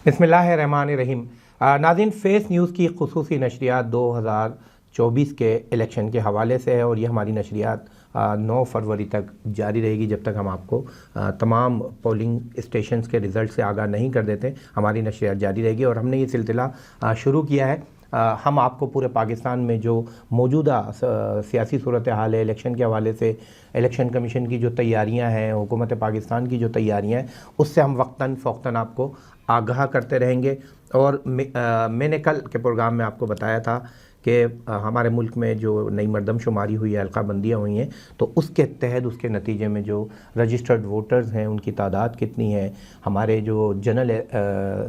बिस्मिल्लाहिर्रहमानिर्रहीम। नाज़रीन, face news की खुसूसी नशरियात 2024 के इलेक्शन के हवाले से है और ये हमारी नशरियात 9 फरवरी तक जारी रहेगी। जब तक हम आपको तमाम पोलिंग स्टेशंस के रिज़ल्ट से आगाह नहीं कर देते, हमारी नशरियात जारी रहेगी। और हमने ये सिलसिला शुरू किया है। हम आपको पूरे पाकिस्तान में जो मौजूदा सियासी सूरत हाल है, इलेक्शन के हवाले से इलेक्शन कमीशन की जो तैयारियां हैं, हुकूमत पाकिस्तान की जो तैयारियां हैं, उससे हम वक्तन फ़ौक्तन आपको आगाह करते रहेंगे। और मैंने कल के प्रोग्राम में आपको बताया था कि हमारे मुल्क में जो नई मरदमशुमारी हुई है, हल्का बंदियाँ हुई हैं, तो उसके तहत उसके नतीजे में जो रजिस्टर्ड वोटर्स हैं उनकी तादाद कितनी है, हमारे जो जनरल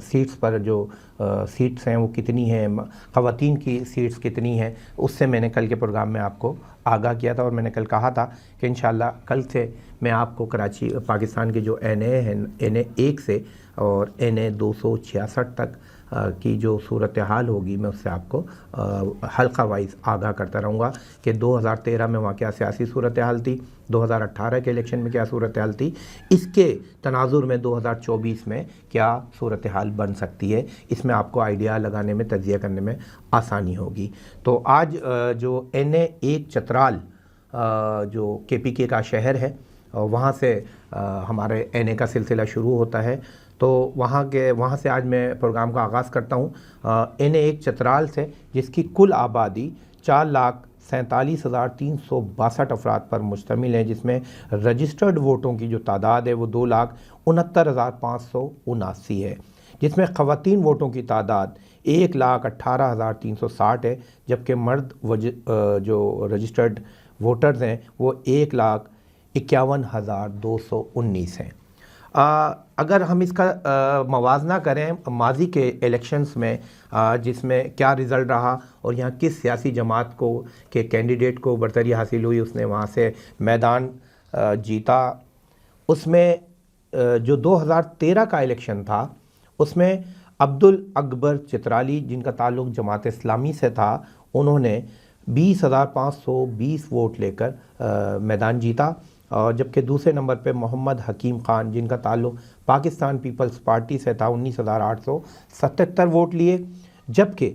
सीट्स पर जो सीट्स हैं वो कितनी हैं, ख़वातीन की सीट्स कितनी हैं, उससे मैंने कल के प्रोग्राम में आपको आगाह किया था। और मैंने कल कहा था कि इंशाअल्लाह कल से मैं आपको कराची पाकिस्तान के जो NA है, NA 1 से और NA 266 तक की जो सूरत हाल होगी, मैं उससे आपको हल्का वाइज आगाह करता रहूँगा कि 2013 में वहाँ क्या सियासी सूरत हाल थी, 2018 के इलेक्शन में क्या सूरत हाल थी, इसके तनाजुर में 2024 में क्या सूरत हाल बन सकती है। इसमें आपको आइडिया लगाने में, तज्जिया करने में आसानी होगी। तो आज जो NA 1 चतराल जो KPK का शहर है, वहाँ से हमारे NA का सिलसिला शुरू होता है। तो वहाँ से आज मैं प्रोग्राम का आगाज़ करता हूँ NA 1 चतराल से, जिसकी कुल आबादी 4,47,362 अफराद पर मुश्तमिल है, जिसमें रजिस्टर्ड वोटों की जो तादाद है वो 2,69,579 है, जिसमें ख़वातीन वोटों की तादाद 1,18,360 है, जबकि मर्द जो रजिस्टर्ड वोटर्स हैं वो 1,51,219 हैं। अगर हम इसका मवाजना करें माजी के इलेक्शंस में, जिसमें क्या रिज़ल्ट रहा और यहाँ किस सियासी जमात को के कैंडिडेट को बरतरी हासिल हुई, उसने वहाँ से मैदान जीता, उसमें जो 2013 का इलेक्शन था उसमें अब्दुल अकबर चित्राली, जिनका ताल्लुक़ जमात इस्लामी से था, उन्होंने 20,520 वोट लेकर मैदान जीता। और जबकि दूसरे नंबर पे मोहम्मद हकीम ख़ान, जिनका ताल्लुक़ पाकिस्तान पीपल्स पार्टी से था, 19,877 वोट लिए। जबकि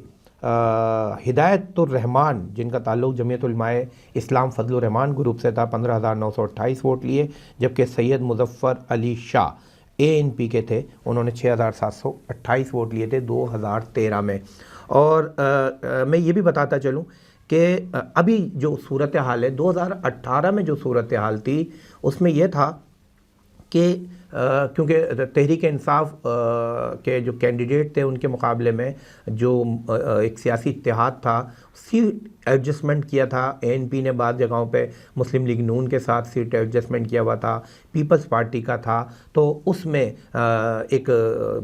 हिदायतुर रहमान, जिनका ताल्लुक़ जमीयत उलमाए इस्लाम फजलुर रहमान ग्रुप से था, 15,928 वोट लिए। जबकि सैयद मुज़फ़्फ़र अली शाह ANP के थे, उन्होंने 6,728 वोट लिए थे 2013 में। और मैं ये भी बताता चलूँ कि अभी जो सूरत हाल है, 2018 में जो सूरत हाल थी उसमें यह था कि क्योंकि तहरीक इंसाफ के जो कैंडिडेट थे उनके मुकाबले में जो एक सियासी इत्तेहाद था, सीट एडजस्टमेंट किया था। ANP ने बाद जगहों पे मुस्लिम लीग नून के साथ सीट एडजस्टमेंट किया हुआ था, पीपल्स पार्टी का था, तो उसमें एक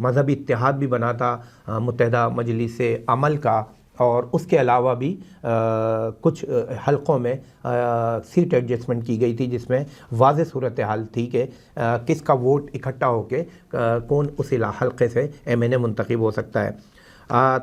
मजहबी इत्तेहाद भी बना था मुत्तहिदा मजलिस अमल का। और उसके अलावा भी कुछ हलक़ों में सीट एडजस्टमेंट की गई थी, जिसमें वाज़ेह सूरत हाल थी कि किसका वोट इकट्ठा होके कौन उस हलक़े से MNA मुंतखब हो सकता है।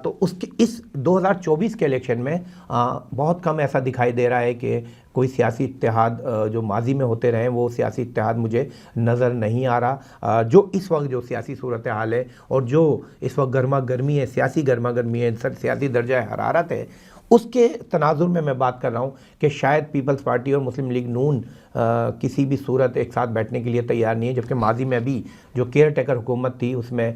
तो उसके इस 2024 के इलेक्शन में बहुत कम ऐसा दिखाई दे रहा है कि कोई सियासी इत्तेहाद जो माजी में होते रहे, वो सियासी इत्तेहाद मुझे नज़र नहीं आ रहा। जो इस वक्त जो सियासी सूरत हाल है और जो इस वक्त गर्मा गर्मी है, सियासी गर्मा गर्मी है, सियासी दर्जा हरारत है, उसके तनाजुर में मैं बात कर रहा हूँ कि शायद पीपल्स पार्टी और मुस्लिम लीग नून किसी भी सूरत एक साथ बैठने के लिए तैयार नहीं है। जबकि माजी में भी जो केयर टेकर हुकूमत थी उसमें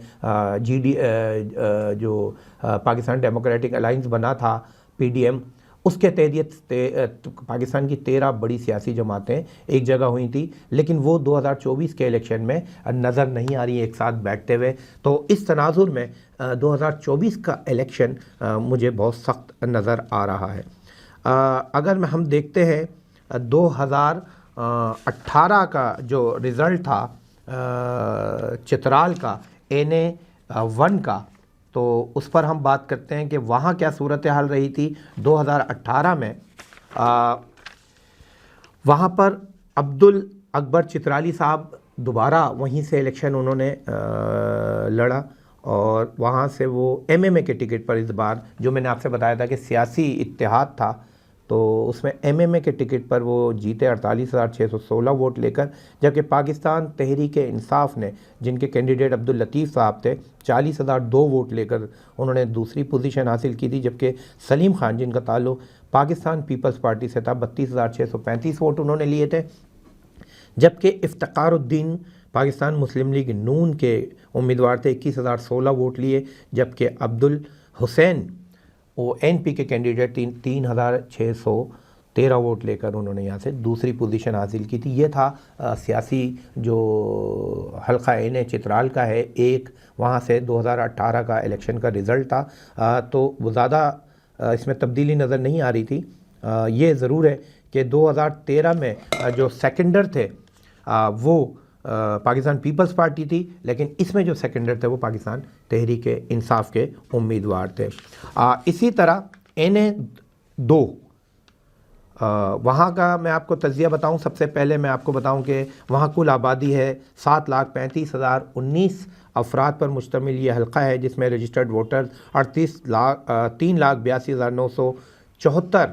जो पाकिस्तान डेमोक्रेटिक अलाइंस बना था, PDM, उसके तहत पाकिस्तान की 13 बड़ी सियासी जमातें एक जगह हुई थी, लेकिन वो 2024 के इलेक्शन में नज़र नहीं आ रही एक साथ बैठते हुए। तो इस तनाजुर में 2024 का इलेक्शन मुझे बहुत सख्त नज़र आ रहा है। अगर हम देखते हैं 2018 का जो रिज़ल्ट था चित्राल का, NA 1 का, तो उस पर हम बात करते हैं कि वहाँ क्या सूरत हाल रही थी 2018 में। वहाँ पर अब्दुल अकबर चित्राली साहब दोबारा वहीं से इलेक्शन उन्होंने लड़ा और वहाँ से वो MMA के टिकट पर इस बार, जो मैंने आपसे बताया था कि सियासी इत्तेहाद था, तो उसमें एमएमए के टिकट पर वो जीते 48,616 वोट लेकर, जबकि पाकिस्तान तहरीक इंसाफ ने, जिनके कैंडिडेट अब्दुल लतीफ़ साहब थे, 40,002 वोट लेकर उन्होंने दूसरी पोजीशन हासिल की थी। जबकि सलीम खान, जिनका ताल्लुक़ पाकिस्तान पीपल्स पार्टी से था, 32,635 वोट उन्होंने लिए थे। जबकि इफ्तिखारुद्दीन पाकिस्तान मुस्लिम लीग नून के उम्मीदवार थे, 21,016 वोट लिए। जबकि अब्दुल हुसैन वो एनपी के कैंडिडेट 3,613 वोट लेकर उन्होंने यहाँ से दूसरी पोजीशन हासिल की थी। ये था सियासी जो हल्का एन चित्राल का है, एक वहाँ से 2018 का इलेक्शन का रिज़ल्ट था। तो वो ज़्यादा इसमें तब्दीली नज़र नहीं आ रही थी। ये ज़रूर है कि 2013 में जो सेकेंडर थे वो पाकिस्तान पीपल्स पार्टी थी, लेकिन इसमें जो सेकेंडर थे वो पाकिस्तान तहरीक इंसाफ के उम्मीदवार थे। इसी तरह NA-2 वहाँ का मैं आपको तजिया बताऊँ। सबसे पहले मैं आपको बताऊँ कि वहाँ कुल आबादी है 7,35,019 अफराद पर मुश्तमिल ये हल्का है, जिसमें रजिस्टर्ड वोटर्स 3,82,974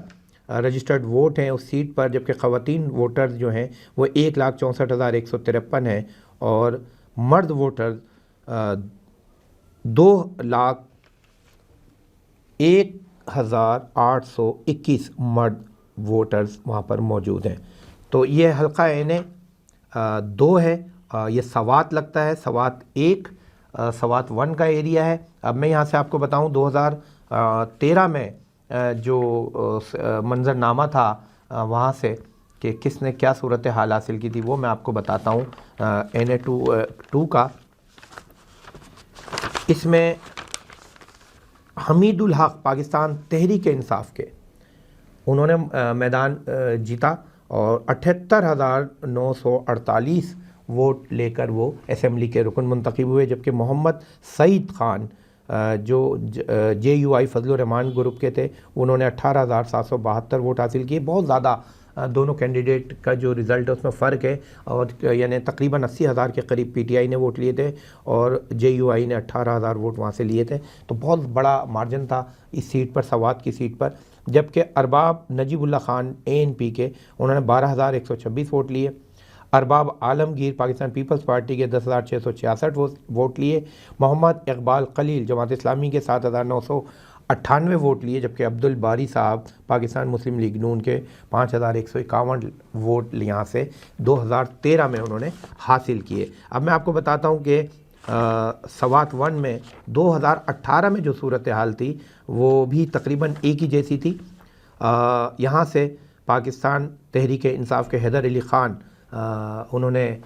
रजिस्टर्ड वोट हैं उस सीट पर। जबकि ख़वातीन वोटर्स जो हैं वो 1,64,153 हैं और मर्द वोटर्स 2,01,821 मर्द वोटर्स वहाँ पर मौजूद हैं। तो ये हल्का NA-2 है। ये सवात लगता है, सवात 1 सवात 1 का एरिया है। अब मैं यहाँ से आपको बताऊँ 2013 में जो मंजरनामा था वहाँ से कि किसने क्या सूरत हाल हासिल की थी, वो मैं आपको बताता हूँ। NA-2 का इसमें हमीदुल हक पाकिस्तान तहरीक इंसाफ के उन्होंने मैदान जीता और 78,948 वोट लेकर वो असेंबली के रुकन मुंतखब हुए। जबकि मोहम्मद सईद ख़ान जो JUI फजलुर रहमान ग्रुप के थे, उन्होंने 18,772 वोट हासिल किए। बहुत ज़्यादा दोनों कैंडिडेट का जो रिज़ल्ट है उसमें फ़र्क है, और यानी तकरीबन 80,000 के करीब PTI ने वोट लिए थे और JUI ने 18,000 वोट वहाँ से लिए थे। तो बहुत बड़ा मार्जिन था इस सीट पर, सवात की सीट पर। जबकि अरबाब नजीबुल्ला ख़ान ANP के उन्होंने 12,126 वोट लिए। अरबाब आलमगीर पाकिस्तान पीपल्स पार्टी के 10,666 वोट लिए। मोहम्मद इकबाल खलील जमात इस्लामी के 7,998 वोट लिए। जबकि अब्दुल बारी साहब पाकिस्तान मुस्लिम लीग नून के 5,151 वोट यहाँ से 2013 में उन्होंने हासिल किए। अब मैं आपको बताता हूँ कि सवात 1 में 2018 में जो सूरत हाल थी वो भी तकरीबन एक ही जैसी थी। यहाँ से पाकिस्तान तहरीक इंसाफ के हैदर अली ख़ान उन्होंने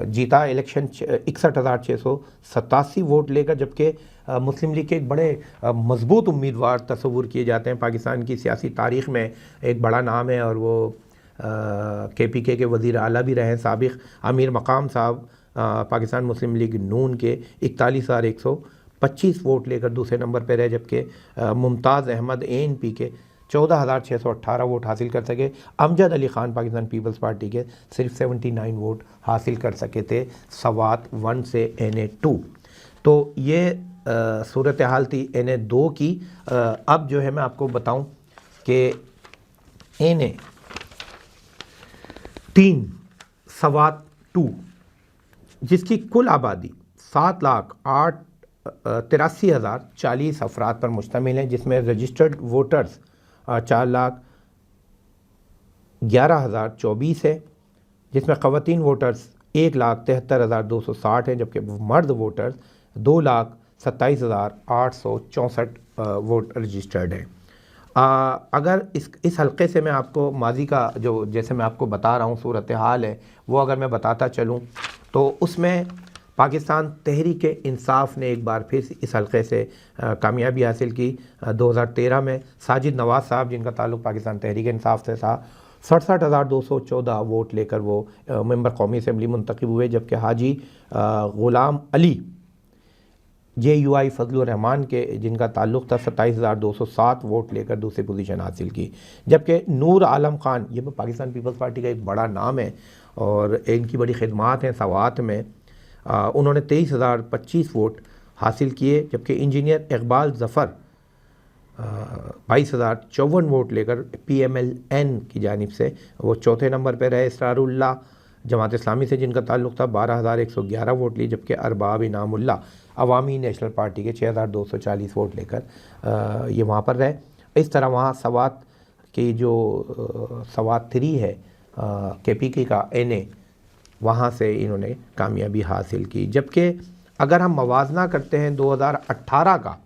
जीता इलेक्शन 61,687 वोट लेकर। जबकि मुस्लिम लीग के एक बड़े मजबूत उम्मीदवार तस्वुर किए जाते हैं पाकिस्तान की सियासी तारीख़ में, एक बड़ा नाम है और वो KPK के वज़ीर आला भी रहे हैं साबिक़, अमीर मकाम साहब पाकिस्तान मुस्लिम लीग नून के 41,125 वोट लेकर दूसरे नंबर पर रहे। जबकि मुमताज़ अहमद ANP के 14,618 वोट हासिल कर सके। अमजद अली ख़ान पाकिस्तान पीपल्स पार्टी के सिर्फ 79 वोट हासिल कर सके थे सवात 1 से NA-2। तो ये सूरत हाल थी NA-2 की। अब जो है मैं आपको बताऊं कि NA-3 सवात 2 जिसकी कुल आबादी 7,83,040 अफराद पर मुश्तमिल है, जिसमें रजिस्टर्ड वोटर्स 4,11,024 है, जिसमें ख़वातीन वोटर्स 1,73,260 हैं। जबकि मर्द वोटर्स 2,27,864 वोट रजिस्टर्ड हैं। अगर इस हल्के से मैं आपको माजी का जो जैसे मैं आपको बता रहा हूँ सूरत हाल है वो अगर मैं बताता चलूँ तो उसमें पाकिस्तान तहरीक इंसाफ ने एक बार फिर इस हल्के से कामयाबी हासिल की। 2013 में साजिद नवाज़ साहब जिनका ताल्लुक़ पाकिस्तान तहरीक इंसाफ से था 67,214 वोट लेकर वो मेंबर कौमी असम्बली मुंतखब हुए। जबकि हाजी ग़ुलाम अली JUI फजलुर रहमान के जिनका ताल्लुक़ था 27,207 वोट लेकर दूसरी पोजीशन हासिल की। जबकि नूर आलम ख़ान ये पाकिस्तान पीपल्स पार्टी का एक बड़ा नाम है और इनकी बड़ी खिदमात हैं सवात में, उन्होंने 23,025 वोट हासिल किए। जबकि इंजीनियर इकबाल ज़फ़र 22,054 वोट लेकर PMLN की जानिब से वो चौथे नंबर पर रहे। इसरारुल्लाह जमात इस्लामी से जिनका ताल्लुक़ था 12,111 वोट लिए, जबकि अरबाब इनामुल्लाह अवामी नेशनल पार्टी के 6,240 वोट लेकर ये वहाँ पर रहे। इस तरह वहाँ सवात की जो सवात 3 है KPK का NA, वहाँ से इन्होंने कामयाबी हासिल की। जबकि अगर हम मवाजना करते हैं 2018 का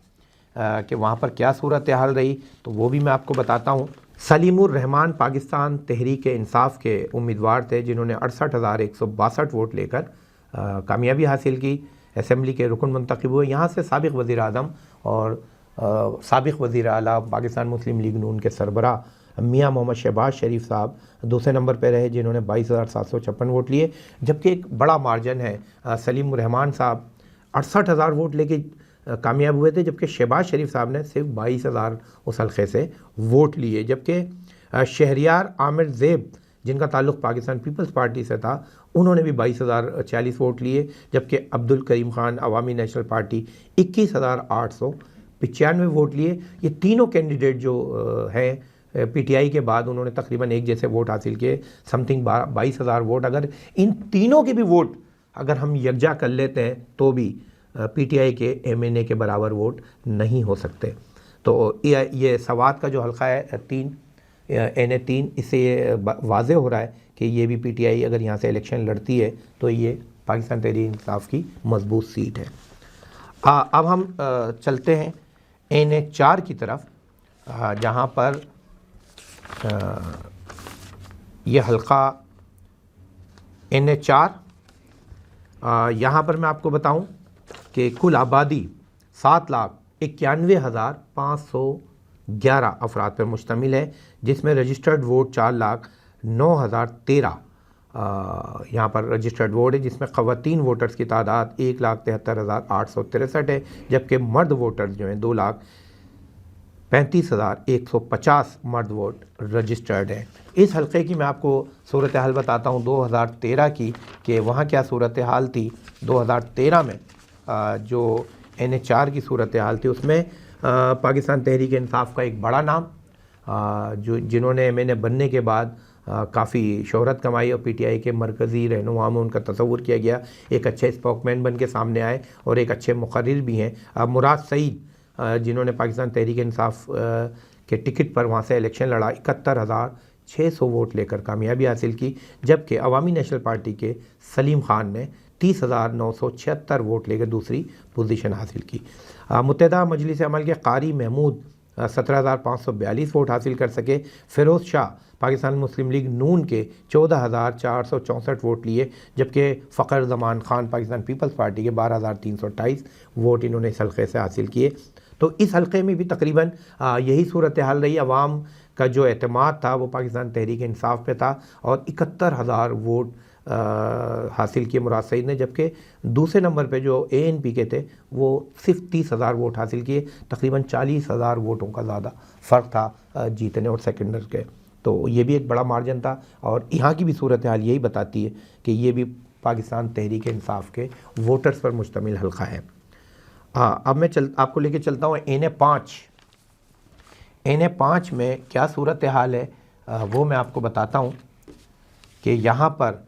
कि वहाँ पर क्या सूरत हाल रही, तो वो भी मैं आपको बताता हूँ। सलीमुर रहमान पाकिस्तान तहरीक इंसाफ के उम्मीदवार थे, जिन्होंने 68,162 वोट लेकर कामयाबी हासिल की, असम्बली के रुकन मुंतखब हुए। यहाँ से साबिक़ वज़ीर आज़म और साबिक़ वज़ीर आला पाकिस्तान मुस्लिम लीग नून के सरबराह मियाँ मोहम्मद शहबाज शरीफ साहब दूसरे नंबर पर रहे, जिन्होंने 22,756 वोट लिए। जबकि एक बड़ा मार्जिन है, सलीम रहमान साहब 68,000 वोट लेके कामयाब हुए थे, जबकि शहबाज शरीफ साहब ने सिर्फ 22,000 उस हल्के से वोट लिए। जबकि शहरियार आमिर ज़ेब जिनका ताल्लुक़ पाकिस्तान पीपल्स पार्टी से था, उन्होंने भी 22,040 वोट लिए। जबकि अब्दुल करीम ख़ान अवामी नेशनल पार्टी 21,895 वोट लिए। ये तीनों कैंडिडेट जो हैं PTI के बाद उन्होंने तकरीबन एक जैसे वोट हासिल किए, समथिंग 22,000 वोट। अगर इन तीनों के भी वोट अगर हम यकजा कर लेते हैं तो भी PTI के MNA के बराबर वोट नहीं हो सकते। तो ये सवात का जो हल्का है 3 NA 3, इससे ये वाज़े हो रहा है कि ये भी PTI अगर यहाँ से इलेक्शन लड़ती है तो ये पाकिस्तान तहरीक इंसाफ की मजबूत सीट है। अब हम चलते हैं NA 4 की तरफ, जहाँ पर यह हल्का NA 4, यहाँ पर मैं आपको बताऊं कि कुल आबादी 7,91,511 अफराद पर मुश्तमिल है, जिसमें रजिस्टर्ड वोट 4,09,013 यहाँ पर रजिस्टर्ड वोट है, जिसमें ख़वातीन वोटर्स की तादाद 1,73,863 है, जबकि मर्द वोटर्स जो हैं 2,35,150 मर्द वोट रजिस्टर्ड है। इस हल्के की मैं आपको सूरत हाल बताता हूँ 2013 की, कि वहाँ क्या सूरत हाल थी। 2013 में जो NA 4 की सूरत हाल थी, उसमें पाकिस्तान तहरीक इंसाफ का एक बड़ा नाम जिन्होंने MNA बनने के बाद काफ़ी शोहरत कमाई और PTI के मरकज़ी रहनुमा में उनका तस्वुर किया गया, एक अच्छे स्पोकमैन बन के सामने आए और एक अच्छे मुक़र्रिर भी हैं। मुराद सईद जिन्होंने पाकिस्तान तहरीक इंसाफ के टिकट पर वहाँ से इलेक्शन लड़ा, 71,600 वोट लेकर कामयाबी हासिल की। जबकि अवामी नेशनल पार्टी के सलीम ख़ान ने 30,976 वोट लेकर दूसरी पोजीशन हासिल की। मुत्तहिदा मजलिस अमल के कारी महमूद 17,542 वोट हासिल कर सके। फ़िरोज़ शाह पाकिस्तान मुस्लिम लीग नून के 14,464 वोट लिए, जबकि फ़खर ज़मान ख़ान पाकिस्तान पीपल्स पार्टी के 12,328 वोट इन्होंने इस हल्के से हासिल किए। तो इस हल्के में भी तकरीबन यही सूरत हाल रही। अवाम का जो एतमाद था वो पाकिस्तान तहरीक इंसाफ पे था और 71,000 वोट हासिल किए मुराद सईद ने, जबकि दूसरे नंबर पे जो ANP के थे वो सिर्फ 30,000 वोट हासिल किए। तकरीबन 40,000 वोटों का ज़्यादा फ़र्क था जीतने और सेकेंडर के। तो ये भी एक बड़ा मार्जिन था और यहाँ की भी सूरत हाल यही बताती है कि ये भी पाकिस्तान तहरीक इंसाफ के वोटर्स पर मुश्तमिल हल्का है। अब मैं आपको लेके चलता हूँ NA 5। NA 5 में क्या सूरत हाल है वो मैं आपको बताता हूँ कि यहाँ पर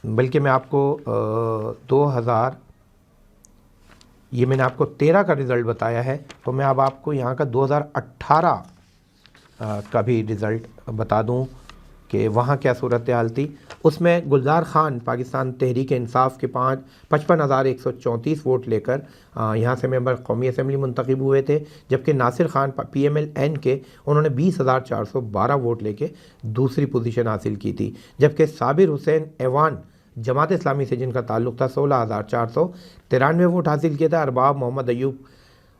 बल्कि मैं आपको 2000 ये मैंने आपको 13 का रिज़ल्ट बताया है, तो मैं अब आपको यहाँ का 2018 का भी रिज़ल्ट बता दूँ कि वहाँ क्या सूरत हाल थी। उसमें गुलजार ख़ान पाकिस्तान तहरीक इंसाफ के 55,134 वोट लेकर यहाँ से मेंबर कौमी असम्बली मुंतखब हुए थे, जबकि नासिर ख़ान PMLN के उन्होंने 20,412 वोट लेके दूसरी पोजीशन हासिल की थी। जबकि साबिर हुसैन ऐवान जमात इस्लामी से जिनका ताल्लुक़ था 16,493 वोट हासिल किए थे। अरबाब मोहम्मद अयूब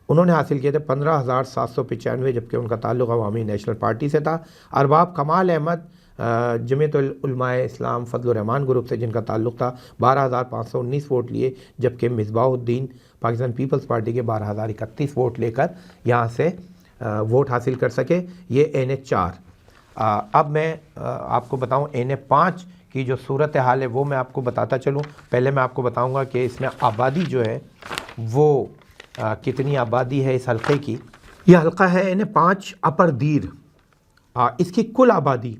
उन्होंने हासिल किए थे 15,795, जबकि उनका ताल्लुक़ अवामी नेशनल पार्टी से था। अरबाब कमाल अहमद जमीयतुल उलमाए इस्लाम फजलुर रहमान ग्रुप से जिनका ताल्लुक़ था 12,519 वोट लिए, जबकि मिसबाहुद्दीन पाकिस्तान पीपल्स पार्टी के 12,031 वोट लेकर यहाँ से वोट हासिल कर सके। ये NA 4। अब मैं आपको बताऊँ NA 5 की जो सूरत हाल है वो मैं आपको बताता चलूँ। पहले मैं आपको बताऊँगा कि इसमें आबादी जो है वो कितनी आबादी है इस हल्के की। यह हल्का है N5 अपर दीर। इसकी कुल आबादी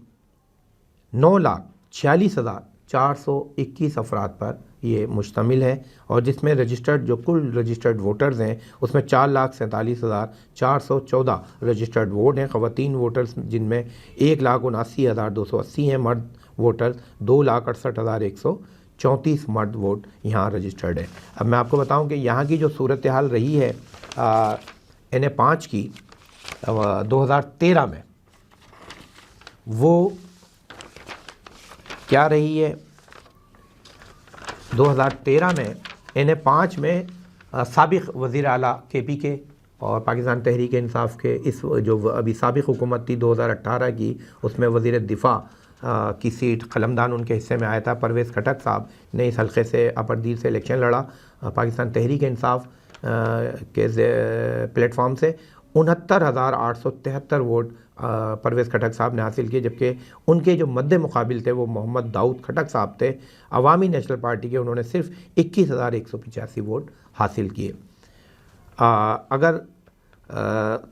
9,46,421 अफराद पर ये मुश्तमिल है और जिसमें रजिस्टर्ड जो कुल रजिस्टर्ड वोटर्स हैं उसमें 4,47,414 रजिस्टर्ड वोट हैं। ख़वातीन वोटर्स जिनमें 1,79,280 हैं। मर्द वोटर्स 2,68,134 मर्द वोट यहाँ रजिस्टर्ड है। अब मैं आपको बताऊँ कि यहाँ की जो सूरत हाल रही है N5 की 2013 में, वो क्या रही है। 2013 में N5 में साबिक़ वज़ीर आला KP के और पाकिस्तान तहरीक इंसाफ के इस जो अभी साबिक़ हुकूमत थी 2018 की, उसमें वज़ीर दिफ़ा की सीट कलमदान उनके हिस्से में आया था। परवेज़ खटक साहब ने इस हल्के से अपरदीर से इलेक्शन लड़ा। पाकिस्तान तहरीक इंसाफ के प्लेटफॉर्म से 69,873 वोट परवेज़ खटक साहब ने हासिल किए, जबकि उनके जो मद्दे मुकाबिल थे वो मोहम्मद दाऊद खटक साहब थे अवामी नेशनल पार्टी के। उन्होंने सिर्फ 21,185 वोट हासिल किए। अगर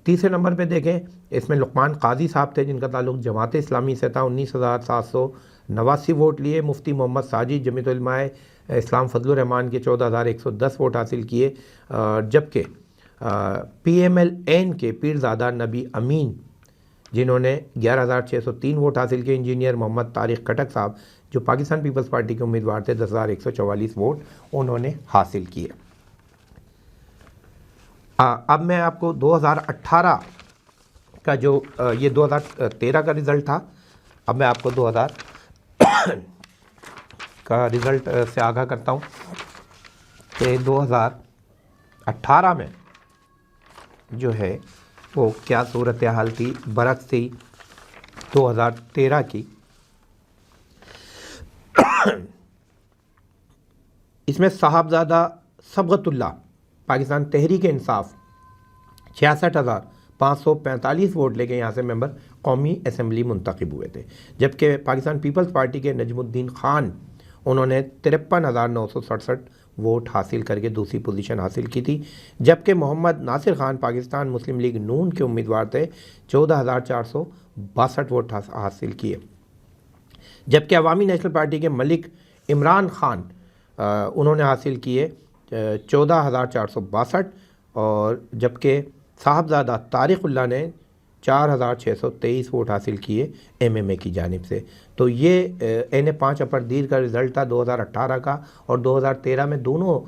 तीसरे नंबर पे देखें, इसमें लुकमान काजी साहब थे जिनका ताल्लुक़ जमात इस्लामी से था। 19,789 वोट लिए। मुफ्ती मोहम्मद साजिद जमीयत उलमाए इस्लाम फजलुर रहमान के 14,110 वोट हासिल किए। जबकि PMLN के पीरज़ादा नबी अमीन जिन्होंने 11,603 वोट हासिल किए। इंजीनियर मोहम्मद तारिक खटक साहब जो पाकिस्तान पीपल्स पार्टी के उम्मीदवार थे 10,144 वोट उन्होंने हासिल किए। अब मैं आपको 2018 का जो ये 2013 का रिज़ल्ट था, अब मैं आपको 2000 का रिज़ल्ट से आगाह करता हूँ कि 2018 में जो है वो क्या सूरत हाल थी बरक्स थी 2013 की। इसमें साहबजादा सबगतुल्लाह पाकिस्तान तहरीक इंसाफ 66,545 वोट लेके यहाँ से मेंबर कौमी असम्बली मुंतखब हुए थे। जबकि पाकिस्तान पीपल्स पार्टी के नजमुद्दीन खान उन्होंने 53,967 वोट हासिल करके दूसरी पोजीशन हासिल की थी। जबकि मोहम्मद नासिर खान पाकिस्तान मुस्लिम लीग नून के उम्मीदवार थे, 14,462 वोट हासिल किए। जबकि अवामी नेशनल पार्टी के मलिक इमरान खान उन्होंने हासिल किए 14,462 और जबकि साहबजादा तारिकुल्लाह ने 4,623 वोट हासिल किए MMA की जानिब से। तो ये N5 अपरदीर का रिज़ल्ट था 2018 का। और 2013 में दोनों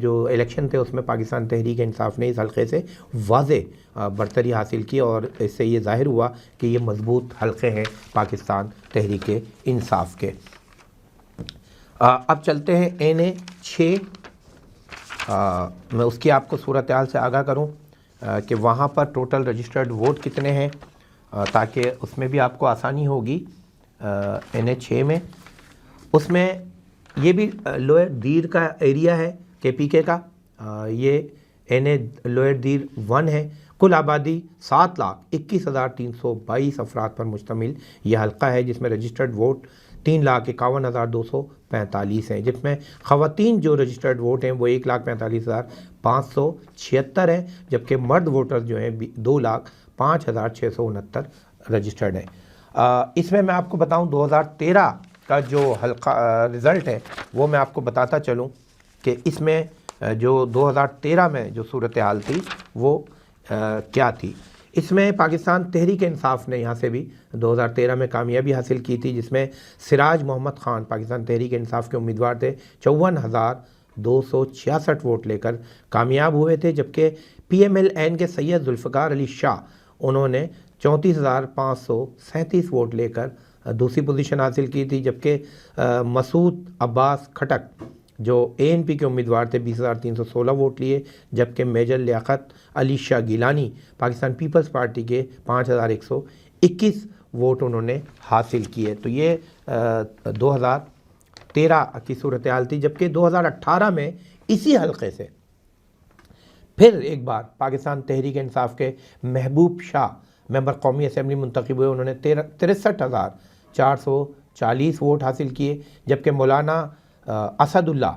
जो इलेक्शन थे उसमें पाकिस्तान तहरीक इंसाफ ने इस हल्के से वाज़े बरतरी हासिल की और इससे ये ज़ाहिर हुआ कि ये मजबूत हल्के हैं पाकिस्तान तहरीक इंसाफ के। अब चलते हैं N6। मैं उसकी आपको सूरत हाल से आगाह करूं कि वहाँ पर टोटल रजिस्टर्ड वोट कितने हैं, ताकि उसमें भी आपको आसानी होगी। N6 में उसमें ये भी लोअर दीर का एरिया है KPK का। ये NA लोअर दीर 1 है। कुल आबादी 7,21,322 अफराद पर मुश्तमिल यह हल्का है, जिसमें रजिस्टर्ड वोट 3,51,245 हैं। जिसमें ख़वातीन जो रजिस्टर्ड वोट हैं वो 1,45,576 हैं, जबकि मर्द वोटर्स जो हैं 2,05,669 रजिस्टर्ड हैं। इसमें मैं आपको बताऊं 2013 का जो हल्का रिज़ल्ट है वो मैं आपको बताता चलूं कि इसमें जो 2013 में जो सूरत हाल थी वो क्या थी। इसमें पाकिस्तान तहरीक इंसाफ ने यहाँ से भी 2013 में कामयाबी हासिल की थी, जिसमें सिराज मोहम्मद ख़ान पाकिस्तान तहरीक इंसाफ के उम्मीदवार थे, 54,266 वोट लेकर कामयाब हुए थे। जबकि PMLN के सैयद जुल्फ़िकार अली शाह उन्होंने 34,537 वोट लेकर दूसरी पोजीशन हासिल की थी। जबकि मसूद अब्बास खटक जो ANP के उम्मीदवार थे 20,316 वोट लिए। जबकि major Liaquat Ali Shah Gilani Pakistan Peoples Party के 5,121 वोट उन्होंने हासिल किए। तो ये 2013 की सूरत हाल थी। जबकि 2018 में इसी हल्के से फिर एक बार पाकिस्तान तहरीक इंसाफ के महबूब शाह मेंबर कौमी असम्बली मुंतखब हुए। उन्होंने 63,440 वोट हासिल किए। जबकि मौलाना असदुल्ला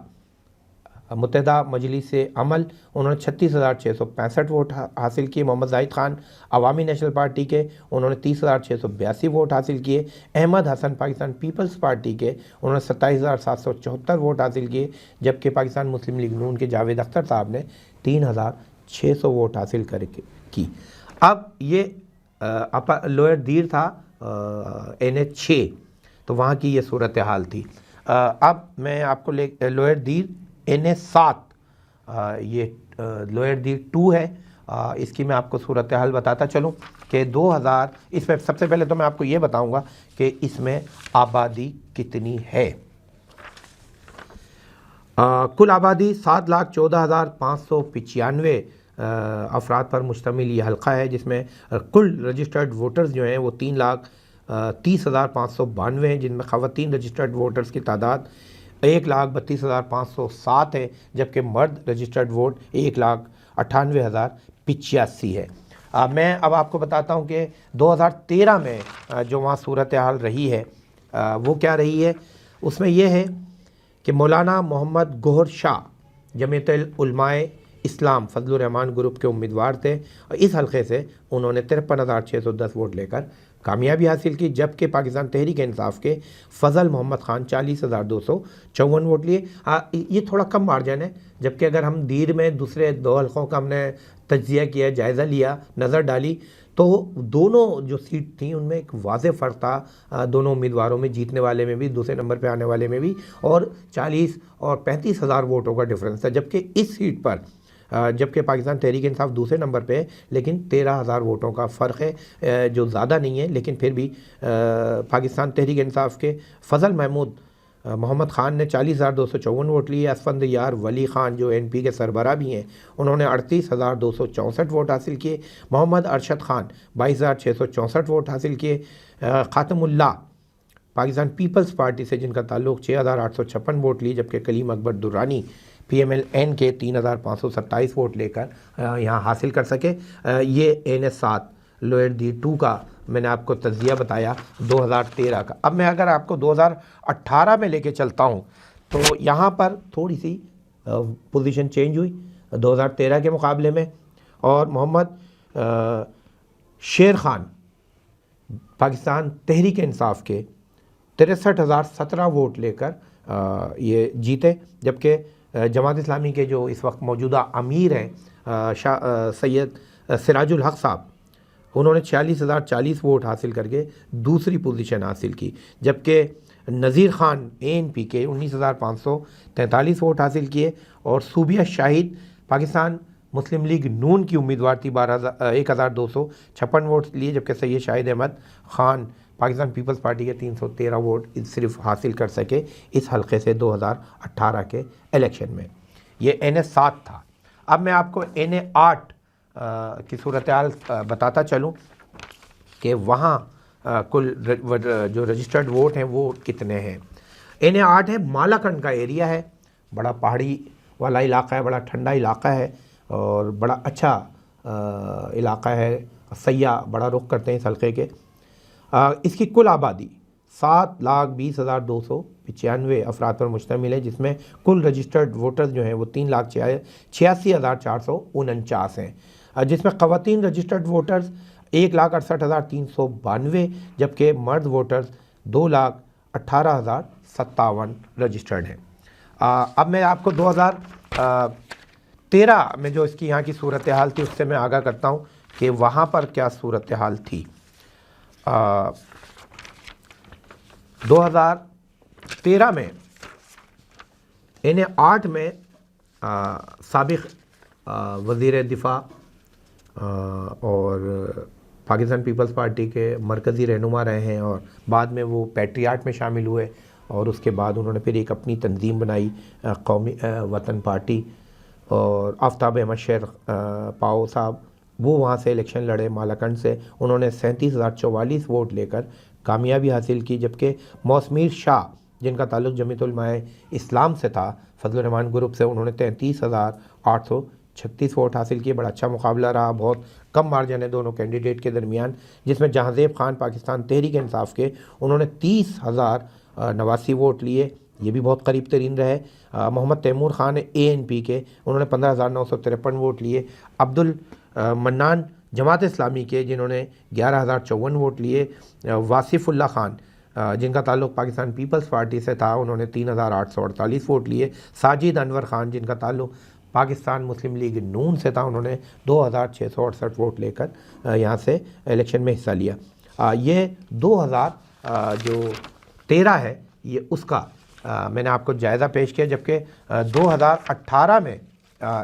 मुत्तहदा मजलिस अमल, उन्होंने 36,665 वोट हासिल किए। मोहम्मद जाहिद खान अवामी नेशनल पार्टी के, उन्होंने 30,682 वोट हासिल किए। अहमद हसन पाकिस्तान पीपल्स पार्टी के, उन्होंने 27,774 वोट हासिल किए। जबकि पाकिस्तान मुस्लिम लीग नून के जावेद अख्तर साहब ने 3,600 वोट हासिल की। अब ये लोअर दीर था NH 6, तो वहाँ की ये सूरत हाल थी। अब मैं आपको लोअर दीर NH 7, ये लोअर दीर 2 है। इसकी मैं आपको सूरत हाल बताता चलूँ कि 2000, इसमें सबसे पहले तो मैं आपको ये बताऊँगा कि इसमें आबादी कितनी है। कुल आबादी 7,14,595 अफराद पर मुश्तमिल ये हल्का है, जिसमें कुल रजिस्टर्ड वोटर्स जो हैं वो 3,30,592 हैं, जिनमें ख़वातीन रजिस्टर्ड वोटर्स की तादाद 1,32,507 है, जबकि मर्द रजिस्टर्ड वोट 1,98,085 है। मैं अब आपको बताता हूँ कि 2013 में जो वहाँ सूरत हाल रही है वो क्या रही है। उसमें यह है कि मौलाना मोहम्मद गोहर शाह जमीयत उलमाए इस्लाम फजलुर रहमान ग्रुप के उम्मीदवार थे, और इस हल्के से उन्होंने 53,610 वोट लेकर कामयाबी हासिल की। जबकि पाकिस्तान तहरीक इंसाफ के फ़ज़ल मोहम्मद ख़ान 40,254 वोट लिए। ये थोड़ा कम मार्जिन है, जबकि अगर हम दीर में दूसरे 2 हल्कों का हमने तज्ज़िया किया, जायज़ा लिया, नज़र डाली, तो दोनों जो सीट थी उनमें एक वाज़ेह फ़र्क था, दोनों उम्मीदवारों में, जीतने वाले में भी, दूसरे नंबर पे आने वाले में भी, और 40 और 35 हज़ार वोटों का डिफरेंस था। जबकि इस सीट पर जबकि पाकिस्तान तहरीक इंसाफ दूसरे नंबर पे है, लेकिन 13,000 वोटों का फ़र्क है, जो ज़्यादा नहीं है, लेकिन फिर भी पाकिस्तान तहरीक इंसाफ के फ़ज़ल महमूद मोहम्मद ख़ान ने 40,254 वोट लिए। असफंद यार वली ख़ान जो NP के सरबराह भी हैं, उन्होंने 38,264 वोट हासिल किए। मोहम्मद अरशद ख़ान 22,664 वोट हासिल किए। ख़ातमुल्लाह पाकिस्तान पीपल्स पार्टी से जिनका ताल्लुक़ 6,856 वोट लिए, जबकि कलीम अकबर दुर्रानी PMLN के 3,527 वोट लेकर यहाँ हासिल कर सके। ये NH 7 लोअर दीर 2 का मैंने आपको तज्ज़िया बताया 2013 का। अब मैं अगर आपको 2018 में लेके चलता हूँ, तो यहाँ पर थोड़ी सी पोजीशन चेंज हुई 2013 के मुकाबले में, और मोहम्मद शेर ख़ान पाकिस्तान तहरीक इंसाफ के 63,017 वोट लेकर ये जीते। जबकि जमात इस्लामी के जो इस वक्त मौजूदा अमीर हैं सैयद सिराजुल हक साहब, उन्होंने 46,040 वोट हासिल करके दूसरी पोजीशन हासिल की। जबकि नज़ीर ख़ान ANP के 19,543 वोट हासिल किए, और सूबिया शाहिद पाकिस्तान मुस्लिम लीग नून की उम्मीदवार थी, 1,256 वोट लिए। जबकि सैयद शाहिद अहमद ख़ान पाकिस्तान पीपल्स पार्टी के 313 वोट सिर्फ हासिल कर सके इस हल्के से 2018 के इलेक्शन में। ये NH 7 था। अब मैं आपको NH 8 की सूरत हाल बताता चलूँ कि वहाँ कुल जो रजिस्टर्ड वोट हैं वो कितने हैं। NH 8 है, मालाकंड का एरिया है, बड़ा पहाड़ी वाला इलाका है, बड़ा ठंडा इलाका है और बड़ा अच्छा इलाका है। सयाह बड़ा रुख करते हैं इस हल्के के। इसकी कुल आबादी 7,20,295 अफराद पर मुश्तमिल है, जिसमें कुल रजिस्टर्ड वोटर्स जो हैं वो 3,86,449 हैं, जिसमें ख़वातीन रजिस्टर्ड वोटर्स 1,68,392, जबकि मर्द वोटर्स 2,18,057 रजिस्टर्ड हैं। अब मैं आपको 2013 में जो इसकी यहाँ की सूरत हाल थी उससे मैं आगाह करता हूँ कि वहाँ पर क्या सूरत हाल थी। 2013 में NH 8 में साबिक़ वज़ीर दिफ़ा और पाकिस्तान पीपल्स पार्टी के मरकज़ी रहनुमा रहे हैं, और बाद में वो पैट्रियाट में शामिल हुए, और उसके बाद उन्होंने फिर एक अपनी तंजीम बनाई कौमी वतन पार्टी, और आफ्ताब अहमद शेर पाओ साहब वो वहाँ से इलेक्शन लड़े मालाकंड से। उन्होंने 37,044 वोट लेकर कामयाबी हासिल की। जबकि मौसमीर शाह जिनका ताल्लुक़ जमीयत उलमाए इस्लाम से था फजलुर रहमान ग्रुप से, उन्होंने 33,836 वोट हासिल किए। बड़ा अच्छा मुकाबला रहा, बहुत कम मार्जिन है दोनों कैंडिडेट के दरमियान, जिसमें जहांज़ेब खान पाकिस्तान तहरीक इंसाफ के उन्होंने 30,089 वोट लिए। ये भी बहुत करीब तरीन रहे। मोहम्मद तैमूर ख़ान ANP के, उन्होंने 15,953 वोट लिए। अब्दुल मन्नान जमात इस्लामी के, जिन्होंने 11,054 वोट लिए। वासिफुल्ला ख़ान जिनका ताल्लुक़ पाकिस्तान पीपल्स पार्टी से था, उन्होंने 3,848 वोट लिए। साजिद अनवर ख़ान जिनका ताल्लुक़ पाकिस्तान मुस्लिम लीग नून से था, उन्होंने 2,668 वोट लेकर यहाँ से इलेक्शन में हिस्सा लिया। ये 2013 है, ये उसका मैंने आपको जायज़ा पेश किया, जबकि 2018 में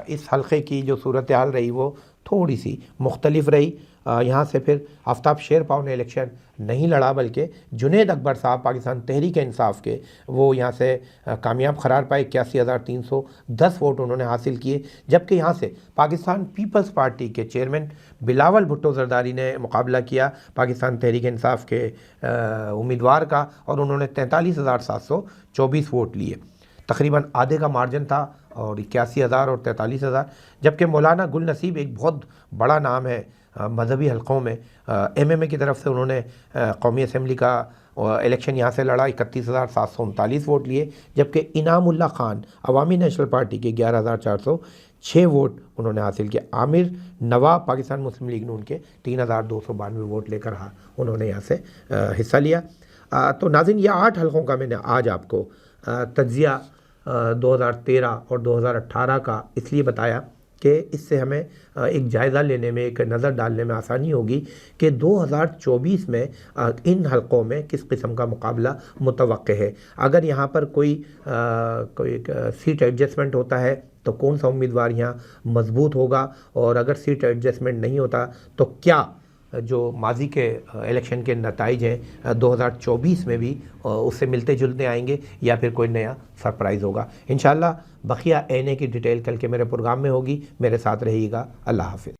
इस हल्के की जो सूरत हाल रही वो थोड़ी सी मुख्तलिफ रही। यहाँ से फिर आफ्ताब शेरपाव ने इलेक्शन नहीं लड़ा, बल्कि जुनेद अकबर साहब पाकिस्तान तहरीक इंसाफ के, वो यहाँ से कामयाब करार पाए। 81,310 वोट उन्होंने हासिल किए। जबकि यहाँ से पाकिस्तान पीपल्स पार्टी के चेयरमैन बिलावल भुट्टो जरदारी ने मुकाबला किया पाकिस्तान तहरीक इंसाफ के उम्मीदवार का, और उन्होंने 43,724 वोट लिए। तकरीबन आधे का मार्जिन था, और 81,000 और 43,000। जबकि मौलाना गुल नसीब एक बहुत बड़ा नाम है मजहबी हलकों में, MMA की तरफ से उन्होंने कौमी असम्बली का इलेक्शन यहाँ से लड़ा, 31,739 वोट लिए। जबकि इनामुल्ला ख़ान अवामी नेशनल पार्टी के 11,406 वोट उन्होंने हासिल किया। आमिर नवाब पाकिस्तान मुस्लिम लीग नून के 3,292 वोट लेकर उन्होंने यहाँ से हिस्सा लिया। तो नाज़रीन, ये 8 हलकों का मैंने आज आपको तज्ज़िया 2013 और 2018 का इसलिए बताया कि इससे हमें एक जायज़ा लेने में, एक नज़र डालने में आसानी होगी कि 2024 में इन हलकों में किस किस्म का मुकाबला मुतवक्के है। अगर यहाँ पर कोई सीट एडजस्टमेंट होता है तो कौन सा उम्मीदवार यहाँ मजबूत होगा, और अगर सीट एडजस्टमेंट नहीं होता तो क्या जो माजी के इलेक्शन के नताइज हैं 2024 में भी उससे मिलते जुलते आएंगे, या फिर कोई नया सरप्राइज़ होगा। इंशाअल्लाह बकिया ANA की डिटेल कल के मेरे प्रोग्राम में होगी। मेरे साथ रहिएगा। अल्लाह हाफ़िज़।